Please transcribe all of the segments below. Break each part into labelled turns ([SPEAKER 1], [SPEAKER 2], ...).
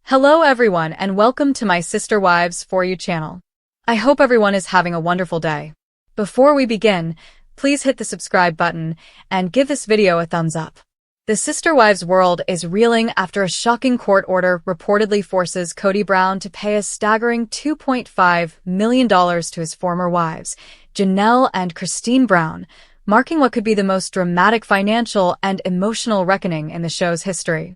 [SPEAKER 1] Hello everyone and welcome to my Sister Wives For You channel. I hope everyone is having a wonderful day. Before we begin, please hit the subscribe button and give this video a thumbs up. The Sister Wives world is reeling after a shocking court order reportedly forces Kody Brown to pay a staggering $2.5 million to his former wives, Janelle and Christine Brown, marking what could be the most dramatic financial and emotional reckoning in the show's history.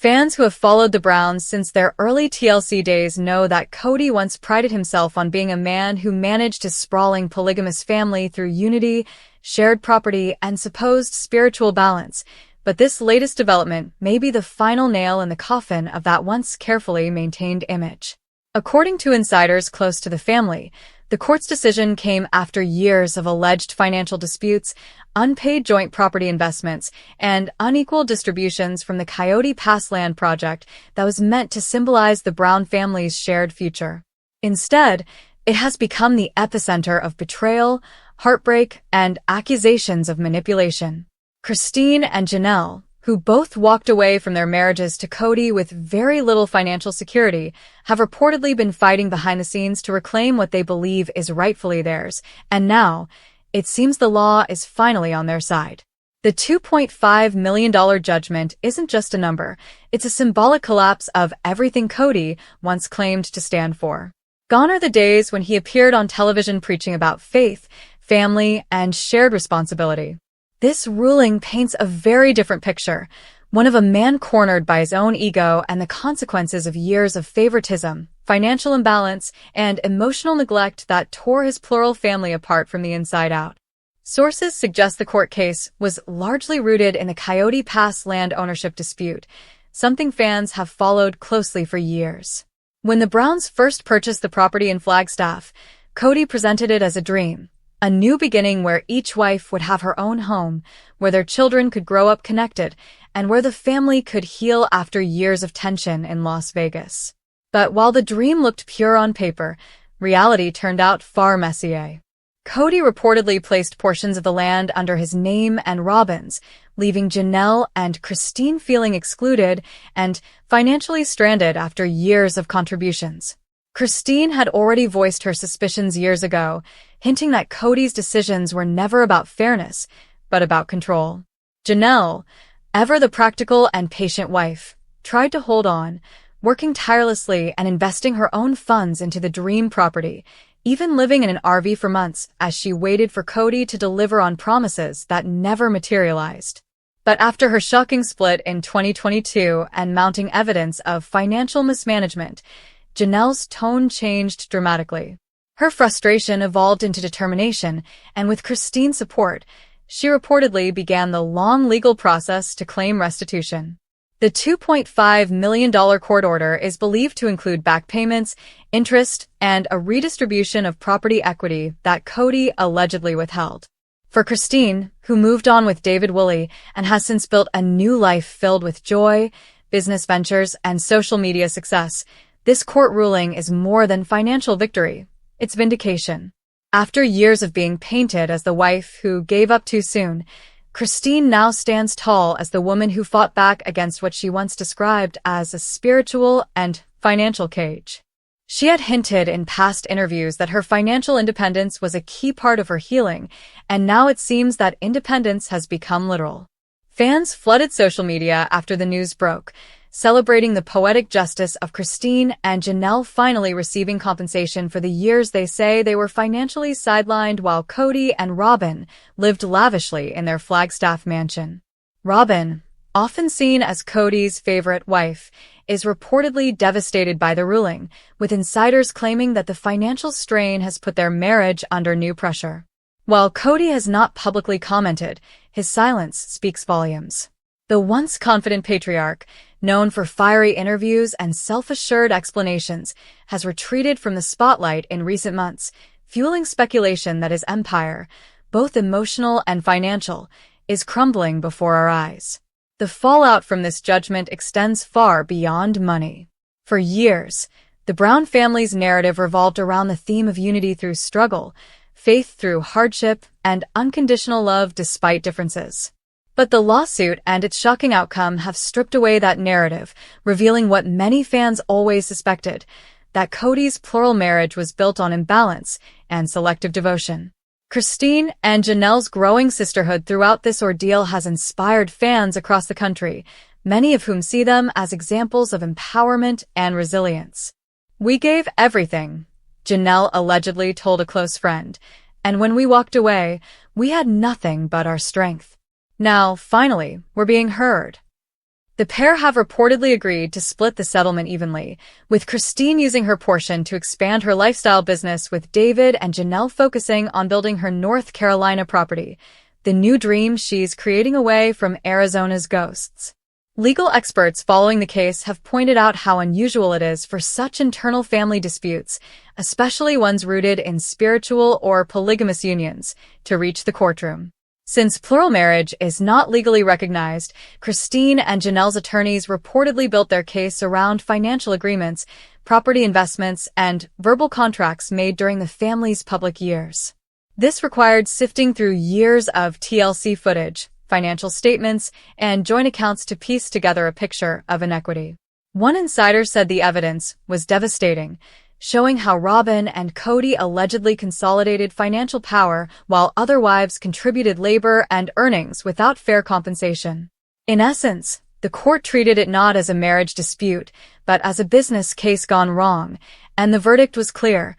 [SPEAKER 1] Fans who have followed the Browns since their early TLC days know that Kody once prided himself on being a man who managed his sprawling polygamous family through unity, shared property, and supposed spiritual balance. But this latest development may be the final nail in the coffin of that once carefully maintained image. According to insiders close to the family, the court's decision came after years of alleged financial disputes, unpaid joint property investments, and unequal distributions from the Kody Pass land project that was meant to symbolize the Brown family's shared future. Instead, it has become the epicenter of betrayal, heartbreak, and accusations of manipulation. Christine and Janelle, who both walked away from their marriages to Kody with very little financial security, have reportedly been fighting behind the scenes to reclaim what they believe is rightfully theirs, and now, it seems the law is finally on their side. The $2.5 million judgment isn't just a number, it's a symbolic collapse of everything Kody once claimed to stand for. Gone are the days when he appeared on television preaching about faith, family, and shared responsibility. This ruling paints a very different picture, one of a man cornered by his own ego and the consequences of years of favoritism, financial imbalance, and emotional neglect that tore his plural family apart from the inside out. Sources suggest the court case was largely rooted in the Kody Pass land ownership dispute, something fans have followed closely for years. When the Browns first purchased the property in Flagstaff, Kody presented it as a dream. A new beginning where each wife would have her own home, where their children could grow up connected, and where the family could heal after years of tension in Las Vegas. But while the dream looked pure on paper, reality turned out far messier. Kody reportedly placed portions of the land under his name and Robin's, leaving Janelle and Christine feeling excluded and financially stranded after years of contributions. Christine had already voiced her suspicions years ago, hinting that Kody's decisions were never about fairness, but about control. Janelle, ever the practical and patient wife, tried to hold on, working tirelessly and investing her own funds into the dream property, even living in an RV for months as she waited for Kody to deliver on promises that never materialized. But after her shocking split in 2022 and mounting evidence of financial mismanagement, Janelle's tone changed dramatically. Her frustration evolved into determination, and with Christine's support, she reportedly began the long legal process to claim restitution. The $2.5 million court order is believed to include back payments, interest, and a redistribution of property equity that Kody allegedly withheld. For Christine, who moved on with David Woolley and has since built a new life filled with joy, business ventures, and social media success, this court ruling is more than financial victory, it's vindication. After years of being painted as the wife who gave up too soon, Christine now stands tall as the woman who fought back against what she once described as a spiritual and financial cage. She had hinted in past interviews that her financial independence was a key part of her healing, and now it seems that independence has become literal. Fans flooded social media after the news broke, celebrating the poetic justice of Christine and Janelle finally receiving compensation for the years they say they were financially sidelined while Kody and Robin lived lavishly in their Flagstaff mansion. Robin, often seen as Kody's favorite wife, is reportedly devastated by the ruling, with insiders claiming that the financial strain has put their marriage under new pressure. While Kody has not publicly commented, his silence speaks volumes. The once confident patriarch, known for fiery interviews and self-assured explanations, has retreated from the spotlight in recent months, fueling speculation that his empire, both emotional and financial, is crumbling before our eyes. The fallout from this judgment extends far beyond money. For years, the Brown family's narrative revolved around the theme of unity through struggle, faith through hardship, and unconditional love despite differences. But the lawsuit and its shocking outcome have stripped away that narrative, revealing what many fans always suspected, that Kody's plural marriage was built on imbalance and selective devotion. Christine and Janelle's growing sisterhood throughout this ordeal has inspired fans across the country, many of whom see them as examples of empowerment and resilience. "We gave everything," Janelle allegedly told a close friend, "and when we walked away, we had nothing but our strength. Now, finally, we're being heard." The pair have reportedly agreed to split the settlement evenly, with Christine using her portion to expand her lifestyle business with David and Janelle focusing on building her North Carolina property, the new dream she's creating away from Arizona's ghosts. Legal experts following the case have pointed out how unusual it is for such internal family disputes, especially ones rooted in spiritual or polygamous unions, to reach the courtroom. Since plural marriage is not legally recognized, Christine and Janelle's attorneys reportedly built their case around financial agreements, property investments, and verbal contracts made during the family's public years. This required sifting through years of TLC footage, financial statements, and joint accounts to piece together a picture of inequity. One insider said the evidence was devastating, showing how Robyn and Kody allegedly consolidated financial power while other wives contributed labor and earnings without fair compensation. In essence, the court treated it not as a marriage dispute, but as a business case gone wrong, and the verdict was clear.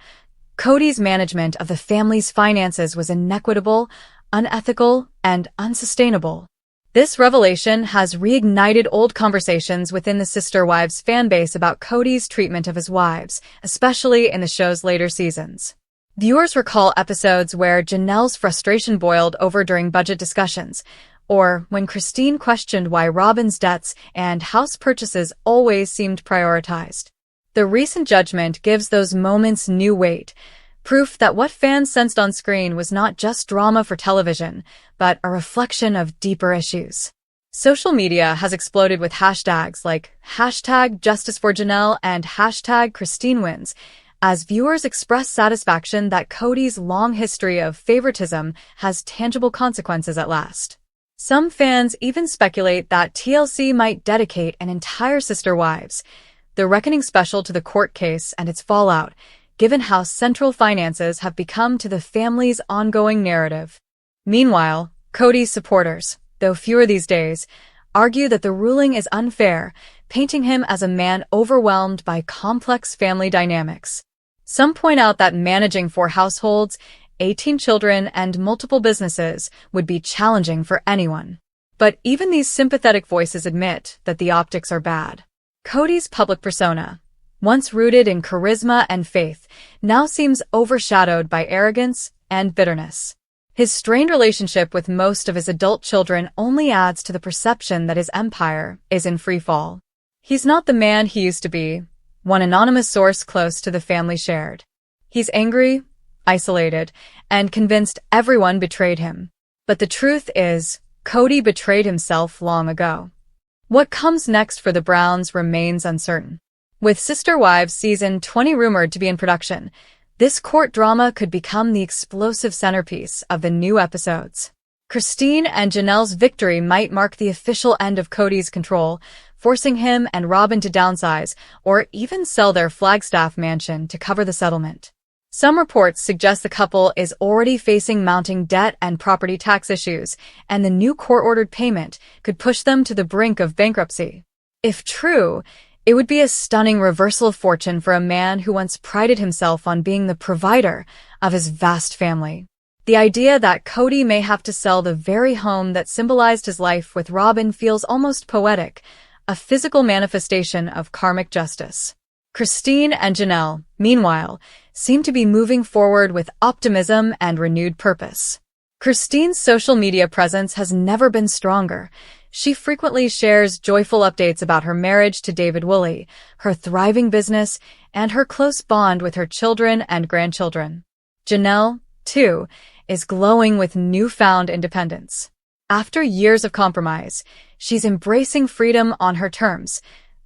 [SPEAKER 1] Kody's management of the family's finances was inequitable, unethical, and unsustainable. This revelation has reignited old conversations within the Sister Wives fanbase about Kody's treatment of his wives, especially in the show's later seasons. Viewers recall episodes where Janelle's frustration boiled over during budget discussions, or when Christine questioned why Robyn's debts and house purchases always seemed prioritized. The recent judgment gives those moments new weight, proof that what fans sensed on screen was not just drama for television, but a reflection of deeper issues. Social media has exploded with hashtags like #JusticeForJanelle and #ChristineWins, as viewers express satisfaction that Kody's long history of favoritism has tangible consequences at last. Some fans even speculate that TLC might dedicate an entire Sister Wives, The Reckoning special to the court case and its fallout, given how central finances have become to the family's ongoing narrative. Meanwhile, Kody's supporters, though fewer these days, argue that the ruling is unfair, painting him as a man overwhelmed by complex family dynamics. Some point out that managing 4 households, 18 children, and multiple businesses would be challenging for anyone. But even these sympathetic voices admit that the optics are bad. Kody's public persona, once rooted in charisma and faith, now seems overshadowed by arrogance and bitterness. His strained relationship with most of his adult children only adds to the perception that his empire is in free fall. He's not the man he used to be, one anonymous source close to the family shared. He's angry, isolated, and convinced everyone betrayed him. But the truth is, Kody betrayed himself long ago. What comes next for the Browns remains uncertain. With Sister Wives Season 20 rumored to be in production, this court drama could become the explosive centerpiece of the new episodes. Christine and Janelle's victory might mark the official end of Kody's control, forcing him and Robyn to downsize or even sell their Flagstaff mansion to cover the settlement. Some reports suggest the couple is already facing mounting debt and property tax issues, and the new court-ordered payment could push them to the brink of bankruptcy. If true, it would be a stunning reversal of fortune for a man who once prided himself on being the provider of his vast family. The idea that Kody may have to sell the very home that symbolized his life with Robyn feels almost poetic, a physical manifestation of karmic justice. Christine and Janelle, meanwhile, seem to be moving forward with optimism and renewed purpose. Christine's social media presence has never been stronger. She frequently shares joyful updates about her marriage to David Woolley, her thriving business, and her close bond with her children and grandchildren. Janelle, too, is glowing with newfound independence. After years of compromise, she's embracing freedom on her terms,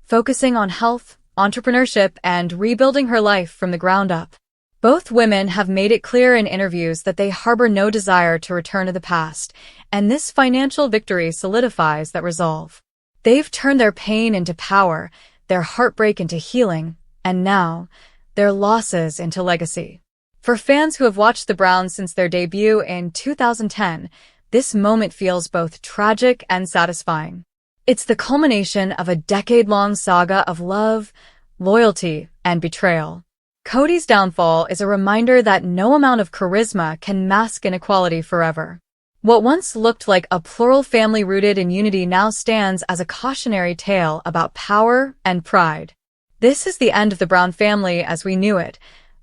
[SPEAKER 1] focusing on health, entrepreneurship, and rebuilding her life from the ground up. Both women have made it clear in interviews that they harbor no desire to return to the past, and this financial victory solidifies that resolve. They've turned their pain into power, their heartbreak into healing, and now, their losses into legacy. For fans who have watched the Browns since their debut in 2010, this moment feels both tragic and satisfying. It's the culmination of a decade-long saga of love, loyalty, and betrayal. Kody's downfall is a reminder that no amount of charisma can mask inequality forever. What once looked like a plural family rooted in unity now stands as a cautionary tale about power and pride. "This is the end of the Brown family as we knew it,"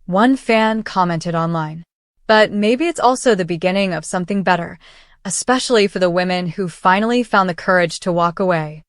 [SPEAKER 1] one fan commented online. But maybe it's also the beginning of something better, especially for the women who finally found the courage to walk away.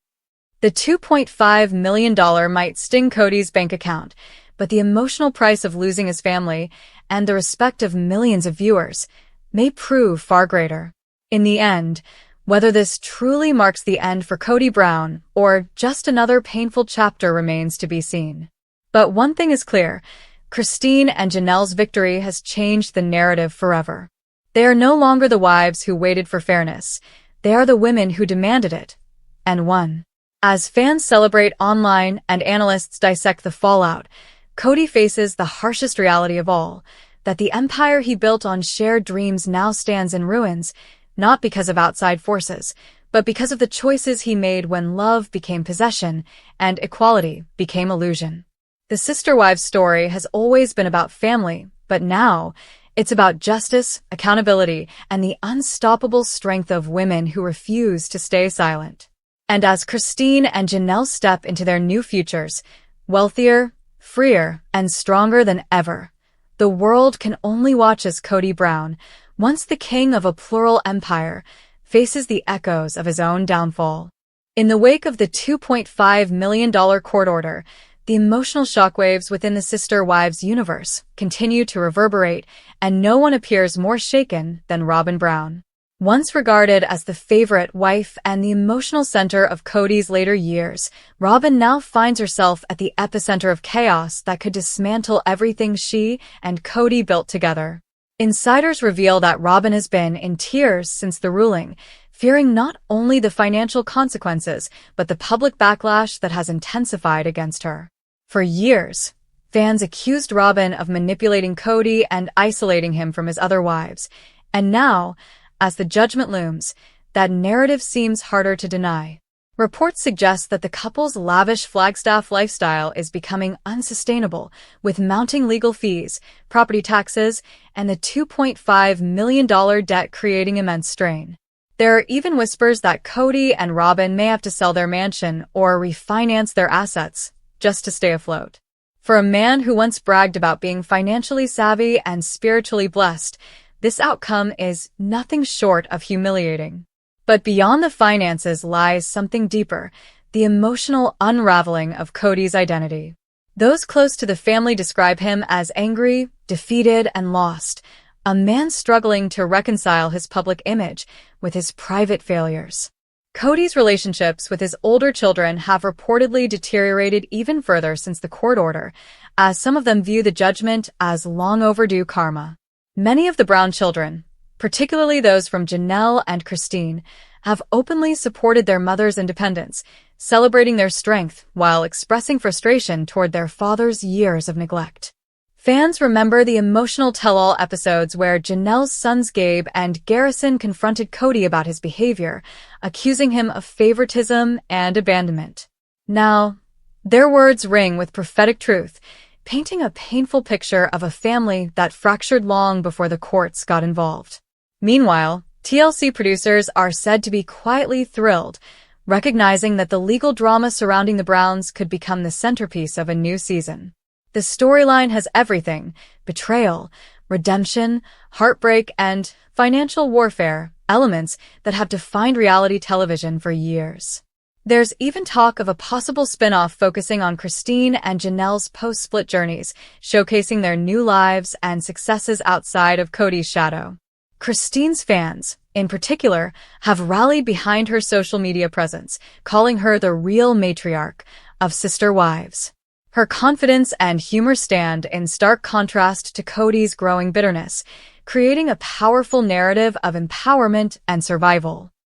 [SPEAKER 1] The $2.5 million might sting Kody's bank account, but the emotional price of losing his family and the respect of millions of viewers may prove far greater. In the end, whether this truly marks the end for Kody Brown or just another painful chapter remains to be seen. But one thing is clear, Christine and Janelle's victory has changed the narrative forever. They are no longer the wives who waited for fairness. They are the women who demanded it, and won. As fans celebrate online and analysts dissect the fallout, Kody faces the harshest reality of all, that the empire he built on shared dreams now stands in ruins, not because of outside forces, but because of the choices he made when love became possession and equality became illusion. The Sister Wives story has always been about family, but now it's about justice, accountability, and the unstoppable strength of women who refuse to stay silent. And as Christine and Janelle step into their new futures, wealthier, freer, and stronger than ever, the world can only watch as Kody Brown, once the king of a plural empire, faces the echoes of his own downfall. In the wake of the $2.5 million court order, the emotional shockwaves within the Sister Wives universe continue to reverberate, and no one appears more shaken than Robyn Brown. Once regarded as the favorite wife and the emotional center of Kody's later years, Robyn now finds herself at the epicenter of chaos that could dismantle everything she and Kody built together. Insiders reveal that Robyn has been in tears since the ruling, fearing not only the financial consequences, but the public backlash that has intensified against her. For years, fans accused Robyn of manipulating Kody and isolating him from his other wives, and now, as the judgment looms, that narrative seems harder to deny. Reports suggest that the couple's lavish Flagstaff lifestyle is becoming unsustainable, with mounting legal fees, property taxes, and the $2.5 million debt creating immense strain. There are even whispers that Kody and Robyn may have to sell their mansion or refinance their assets just to stay afloat. For a man who once bragged about being financially savvy and spiritually blessed, this outcome is nothing short of humiliating. But beyond the finances lies something deeper, the emotional unraveling of Kody's identity. Those close to the family describe him as angry, defeated, and lost, a man struggling to reconcile his public image with his private failures. Kody's relationships with his older children have reportedly deteriorated even further since the court order, as some of them view the judgment as long overdue karma. Many of the Brown children, particularly those from Janelle and Christine, have openly supported their mother's independence, celebrating their strength while expressing frustration toward their father's years of neglect. Fans remember the emotional tell-all episodes where Janelle's sons Gabe and Garrison confronted Kody about his behavior, accusing him of favoritism and abandonment. Now, their words ring with prophetic truth, painting a painful picture of a family that fractured long before the courts got involved. Meanwhile, TLC producers are said to be quietly thrilled, recognizing that the legal drama surrounding the Browns could become the centerpiece of a new season. The storyline has everything: betrayal, redemption, heartbreak, and financial warfare, elements that have defined reality television for years. There's even talk of a possible spin-off focusing on Christine and Janelle's post-split journeys, showcasing their new lives and successes outside of Kody's shadow. Christine's fans, in particular, have rallied behind her social media presence, calling her the real matriarch of Sister Wives. Her confidence and humor stand in stark contrast to Kody's growing bitterness, creating a powerful narrative of empowerment and survival.